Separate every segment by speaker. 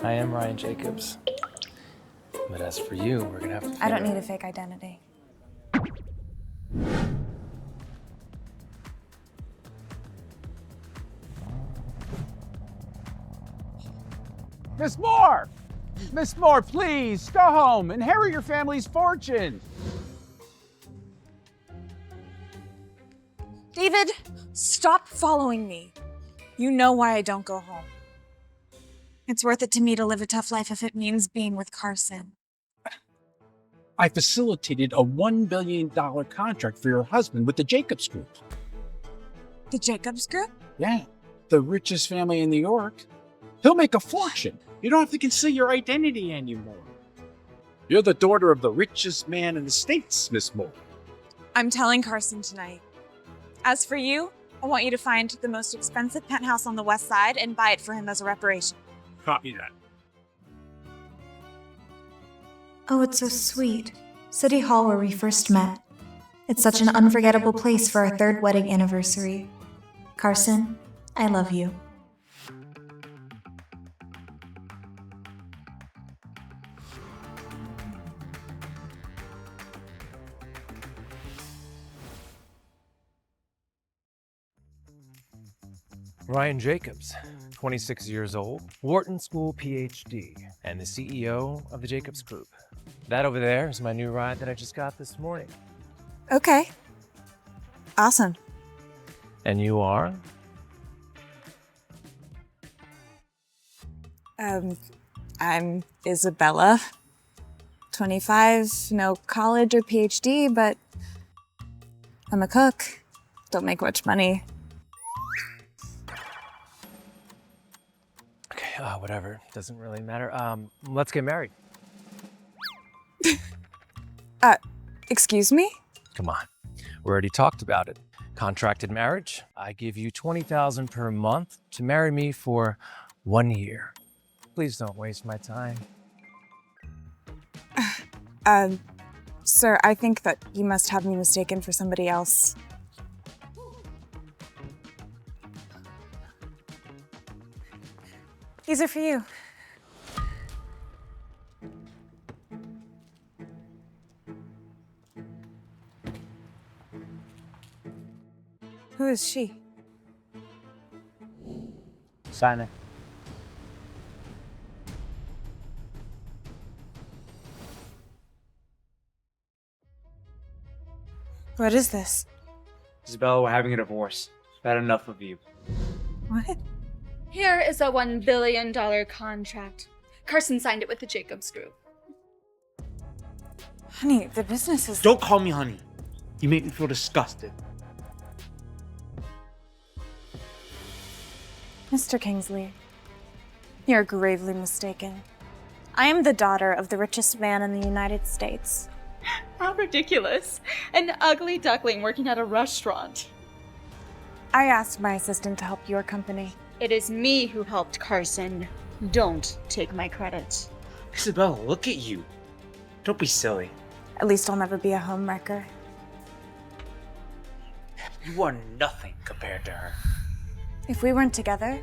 Speaker 1: I am Ryan Jacobs. But as for you, we're gonna have to
Speaker 2: I don't need a fake identity.
Speaker 3: Miss Moore! Miss Moore, please, go home. Inherit your family's fortune.
Speaker 2: David, stop following me. You know why I don't go home. It's worth it to me to live a tough life if it means being with Carson.
Speaker 3: I facilitated a $1 billion contract for your husband with the Jacobs Group.
Speaker 2: The Jacobs Group?
Speaker 3: Yeah, the richest family in New York. He'll make a fortune. You don't have to conceal your identity anymore. You're the daughter of the richest man in the States, Miss Moore.
Speaker 2: I'm telling Carson tonight. As for you, I want you to find the most expensive penthouse on the west side and buy it for him as a reparation.
Speaker 3: Copy that.
Speaker 4: Oh, it's so sweet. City Hall where we first met. It's such an unforgettable place for our third wedding anniversary. Carson, I love you.
Speaker 1: Ryan Jacobs, 26 years old, Wharton School PhD, and the CEO of the Jacobs Group. That over there is my new ride that I just got this morning.
Speaker 2: Okay. Awesome.
Speaker 1: And you are?
Speaker 2: I'm Isabella. 25, no college or PhD, but I'm a cook. Don't make much money.
Speaker 1: Okay, whatever. Doesn't really matter. Let's get married.
Speaker 2: Excuse me?
Speaker 1: Come on. We already talked about it. Contracted marriage. I give you $20,000 per month to marry me for 1 year. Please don't waste my time.
Speaker 2: Sir, I think that you must have me mistaken for somebody else. These are for you. Who is she?
Speaker 3: Sign it.
Speaker 2: What is this?
Speaker 5: Isabella, we're having a divorce. I've had enough of you.
Speaker 2: What?
Speaker 6: Here is a $1 billion contract. Carson signed it with the Jacobs Group.
Speaker 2: Honey, the business is...
Speaker 5: Don't call me honey. You make me feel disgusted.
Speaker 2: Mr. Kingsley, you're gravely mistaken. I am the daughter of the richest man in the United States.
Speaker 6: How ridiculous. An ugly duckling working at a restaurant.
Speaker 2: I asked my assistant to help your company.
Speaker 6: It is me who helped Carson. Don't take my credit.
Speaker 5: Isabella, look at you. Don't be silly.
Speaker 2: At least I'll never be a homewrecker.
Speaker 5: You are nothing compared to her.
Speaker 2: If we weren't together,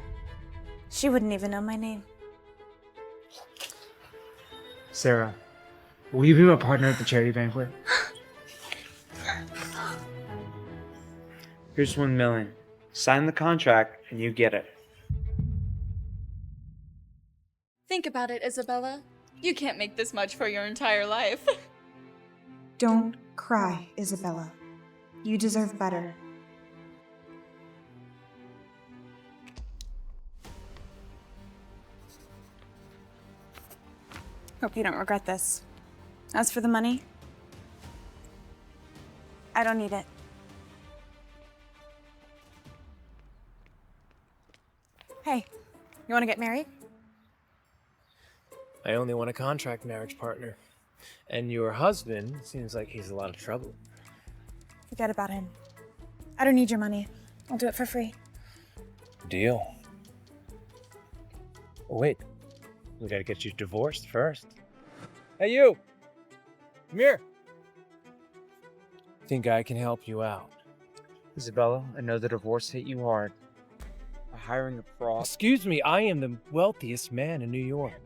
Speaker 2: she wouldn't even know my name.
Speaker 5: Sarah, will you be my partner at the charity banquet? Here's $1 million. Sign the contract and you get it.
Speaker 6: Think about it, Isabella. You can't make this much for your entire life.
Speaker 4: Don't cry, Isabella. You deserve better.
Speaker 2: Hope you don't regret this. As for the money, I don't need it. Hey, you want to get married?
Speaker 1: I only want a contract marriage partner. And your husband seems like he's a lot of trouble.
Speaker 2: Forget about him. I don't need your money. I'll do it for free.
Speaker 1: Deal. Oh, wait. We gotta get you divorced first. Hey, you! Come here. Think I can help you out.
Speaker 5: Isabella, I know the divorce hit you hard. By hiring a fraud.
Speaker 1: Excuse me, I am the wealthiest man in New York.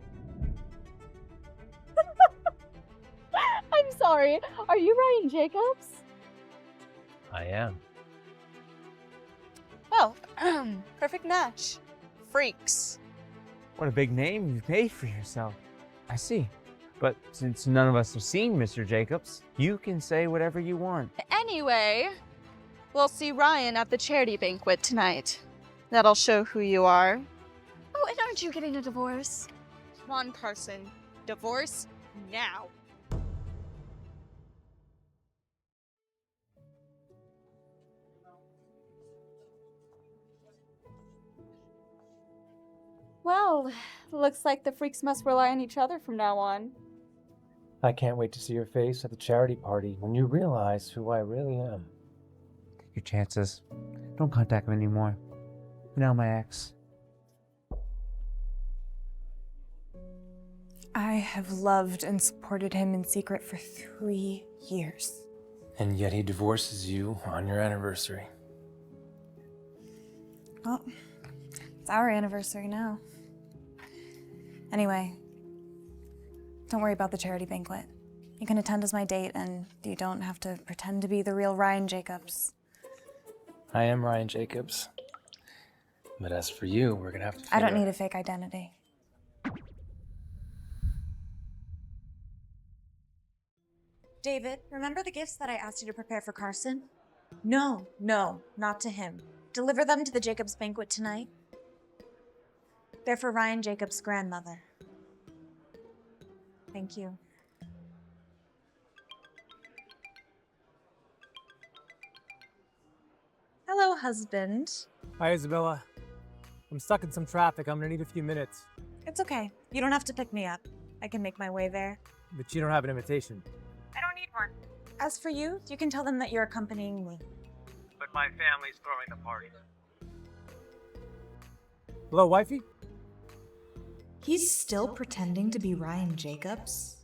Speaker 6: sorry. Are you Ryan Jacobs?
Speaker 1: I am.
Speaker 7: Oh, perfect match. Freaks.
Speaker 5: What a big name you've made for yourself. I see. But since none of us have seen Mr. Jacobs, you can say whatever you want.
Speaker 7: Anyway, we'll see Ryan at the charity banquet tonight. That'll show who you are.
Speaker 6: Oh, and aren't you getting a divorce?
Speaker 7: Come on, Carson. Divorce now.
Speaker 6: Well, looks like the freaks must rely on each other from now on.
Speaker 1: I can't wait to see your face at the charity party when you realize who I really am.
Speaker 5: Take your chances. Don't contact him anymore. You're now my ex.
Speaker 2: I have loved and supported him in secret for 3 years.
Speaker 1: And yet he divorces you on your anniversary.
Speaker 2: Well, it's our anniversary now. Anyway, don't worry about the charity banquet. You can attend as my date, and you don't have to pretend to be the real Ryan Jacobs.
Speaker 1: I am Ryan Jacobs. But as for you, we're gonna have to
Speaker 2: I don't
Speaker 1: figure-
Speaker 2: need a fake identity. David, remember the gifts that I asked you to prepare for Carson? No, not to him. Deliver them to the Jacobs banquet tonight. They're for Ryan Jacobs' grandmother. Thank you. Hello, husband.
Speaker 1: Hi, Isabella. I'm stuck in some traffic. I'm gonna need a few minutes.
Speaker 2: It's okay. You don't have to pick me up. I can make my way there.
Speaker 1: But you don't have an invitation.
Speaker 2: I don't need one. As for you, you can tell them that you're accompanying me.
Speaker 1: But my family's throwing the party. Hello, wifey?
Speaker 4: He's still pretending to be Ryan Jacobs?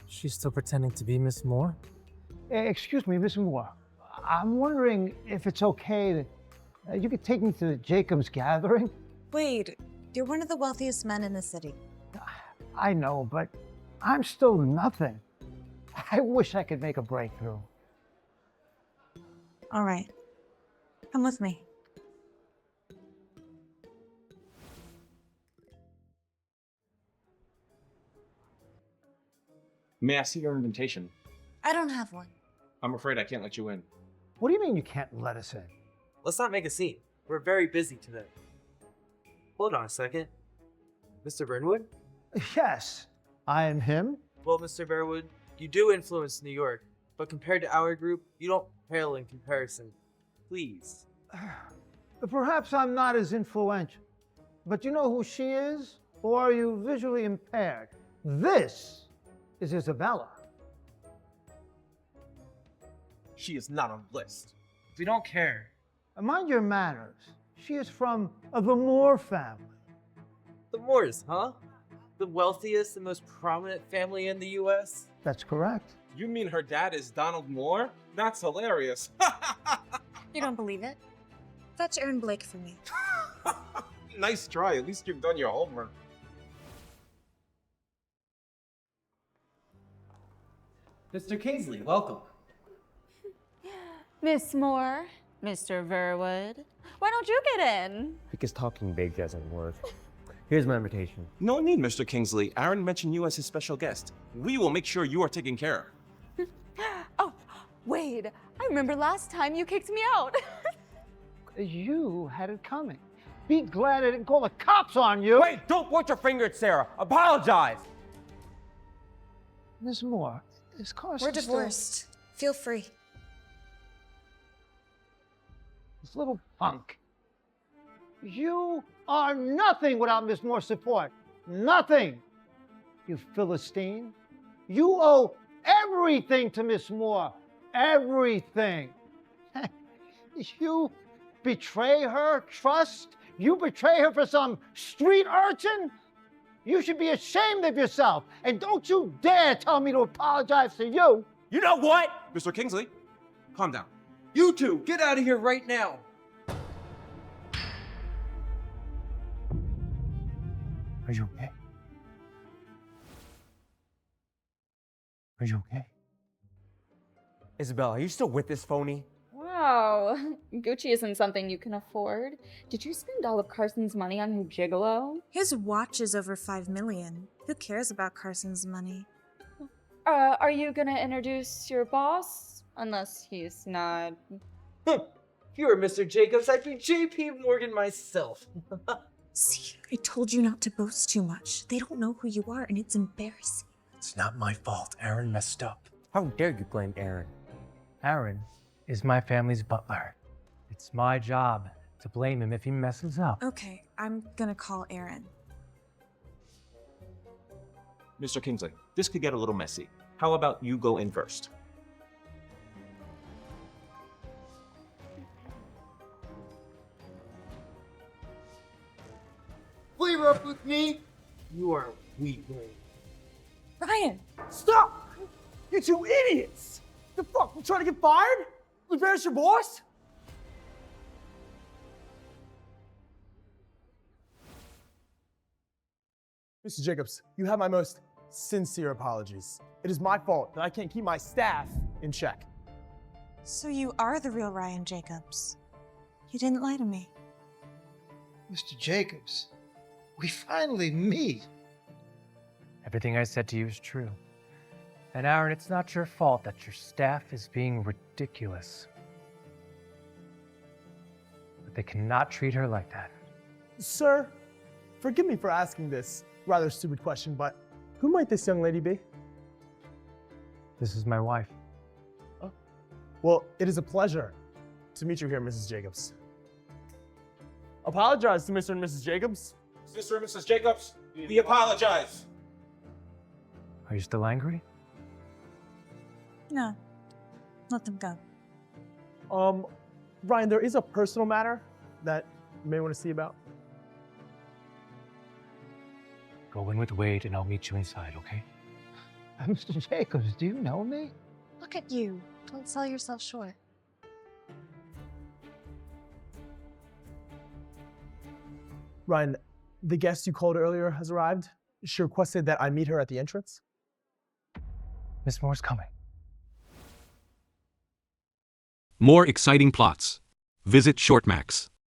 Speaker 1: She's still pretending to be Miss Moore?
Speaker 8: Excuse me, Miss Moore. I'm wondering if it's okay that you could take me to the Jacobs gathering.
Speaker 2: Wade, you're one of the wealthiest men in the city.
Speaker 8: I know, but I'm still nothing. I wish I could make a breakthrough.
Speaker 2: All right. Come with me.
Speaker 3: May I see your invitation?
Speaker 2: I don't have one.
Speaker 3: I'm afraid I can't let you in.
Speaker 8: What do you mean you can't let us in?
Speaker 9: Let's not make a scene. We're very busy today. Hold on a second. Mr. Burnwood?
Speaker 8: Yes, I am him.
Speaker 9: Well, Mr. Burnwood, you do influence New York, but compared to our group, you don't pale in comparison. Please.
Speaker 8: Perhaps I'm not as influential, but you know who she is? Or are you visually impaired? This is Isabella.
Speaker 9: She is not on the list. We don't care.
Speaker 8: Mind your manners. She is from the Moore family.
Speaker 9: The Moores, huh? The wealthiest and most prominent family in the U.S.?
Speaker 8: That's correct.
Speaker 3: You mean her dad is Donald Moore? That's hilarious.
Speaker 2: You don't believe it? Fetch Aaron Blake for me.
Speaker 3: Nice try. At least you've done your homework.
Speaker 9: Mr. Kingsley, welcome.
Speaker 6: Miss Moore, Mr. Verwood, why don't you get in?
Speaker 5: Because talking big doesn't work. Here's my invitation.
Speaker 10: No need, Mr. Kingsley. Aaron mentioned you as his special guest. We will make sure you are taken care of.
Speaker 6: Oh, Wade, I remember last time you kicked me out.
Speaker 8: You had it coming. Be glad I didn't call the cops on you.
Speaker 5: Wait, don't point your finger at Sarah. Apologize.
Speaker 8: Miss Moore, is Carson
Speaker 2: We're divorced. Feel free.
Speaker 8: This little punk. You are nothing without Miss Moore's support. Nothing. You Philistine. You owe everything to Miss Moore. Everything. You betray her trust? You betray her for some street urchin? You should be ashamed of yourself. And don't you dare tell me to apologize to you.
Speaker 5: You know what?
Speaker 10: Mr. Kingsley, calm down.
Speaker 9: You two, get out of here right now.
Speaker 8: Are you okay?
Speaker 1: Are you okay?
Speaker 5: Isabel, are you still with this phony?
Speaker 6: Wow, Gucci isn't something you can afford. Did you spend all of Carson's money on your gigolo?
Speaker 2: His watch is over 5 million. Who cares about Carson's money?
Speaker 6: Are you gonna introduce your boss? Unless he's not.
Speaker 9: If you were Mr. Jacobs, I'd be JP Morgan myself.
Speaker 2: See, I told you not to boast too much. They don't know who you are, and it's embarrassing.
Speaker 1: It's not my fault. Aaron messed up.
Speaker 5: How dare you blame Aaron?
Speaker 1: Aaron is my family's butler. It's my job to blame him if he messes up.
Speaker 2: Okay, I'm gonna call Aaron.
Speaker 10: Mr. Kingsley, this could get a little messy. How about you go in first?
Speaker 8: Flavor up with me.
Speaker 9: You are weak, man.
Speaker 2: Ryan!
Speaker 5: Stop! You two idiots! The fuck? You trying to get fired? Embarrass your boss?
Speaker 11: Mr. Jacobs, you have my most sincere apologies. It is my fault that I can't keep my staff in check.
Speaker 2: So you are the real Ryan Jacobs. You didn't lie to me.
Speaker 8: Mr. Jacobs, we finally meet.
Speaker 1: Everything I said to you is true. And Aaron, it's not your fault that your staff is being ridiculous. But they cannot treat her like that.
Speaker 11: Sir, forgive me for asking this rather stupid question, but who might this young lady be?
Speaker 1: This is my wife.
Speaker 11: Oh. Well, it is a pleasure to meet you here, Mrs. Jacobs. Apologize to Mr. and Mrs. Jacobs.
Speaker 10: Mr. and Mrs. Jacobs, we apologize.
Speaker 1: Are you still angry?
Speaker 2: No. Let them go.
Speaker 11: Ryan, there is a personal matter that you may want to see about.
Speaker 1: Go in with Wade and I'll meet you inside, okay?
Speaker 8: Mr. Jacobs, do you know me?
Speaker 2: Look at you. Don't sell yourself short.
Speaker 11: Ryan, the guest you called earlier has arrived. She requested that I meet her at the entrance.
Speaker 1: Miss Moore's coming.
Speaker 12: More exciting plots. Visit Shortmax.